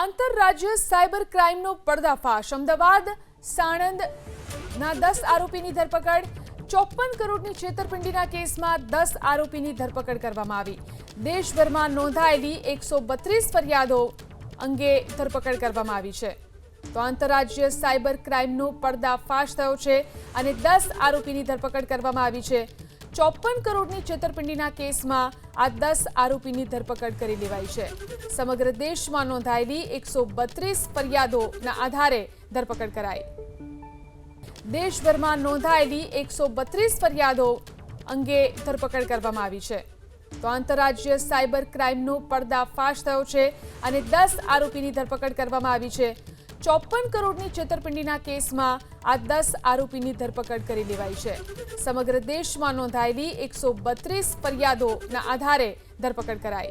આંતરરાજ્ય સાયબર ક્રાઇમનો પર્દાફાશ। અમદાવાદ સાણંદના 10 આરોપીની ધરપકડ। 54 કરોડની છેતરપિંડીના કેસમાં 10 આરોપીની ધરપકડ કરવામાં આવી। દેશભરમાં નોંધાયેલી 132 ફરિયાદો અંગે ધરપકડ કરવામાં આવી છે। તો આંતરરાજ્ય સાયબર ક્રાઇમનો પર્દાફાશ થયો છે અને 10 આરોપીની ધરપકડ કરવામાં આવી છે। 54 કરોડની છેતરપિંડીના કેસમાં આ 10 આરોપીની ધરપકડ કરી લેવાઈ છે। સમગ્ર દેશમાં નોંધાયેલી 132 ફરિયાદોના આધારે ધરપકડ કરાઈ। દેશભરમાં નોંધાયેલી 132 ફરિયાદો અંગે ધરપકડ કરવામાં આવી છે। તો આંતરરાજ્ય સાયબર ક્રાઇમનો પર્દાફાશ થયો છે અને 10 આરોપીની ધરપકડ કરવામાં આવી છે। 54 કરોડની છેતરપિંડીના કેસમાં આ 10 આરોપીની ધરપકડ કરી લેવાઈ છે। સમગ્ર દેશમાં નોંધાયેલી 132 ફરિયાદોના આધારે ધરપકડ કરાઈ।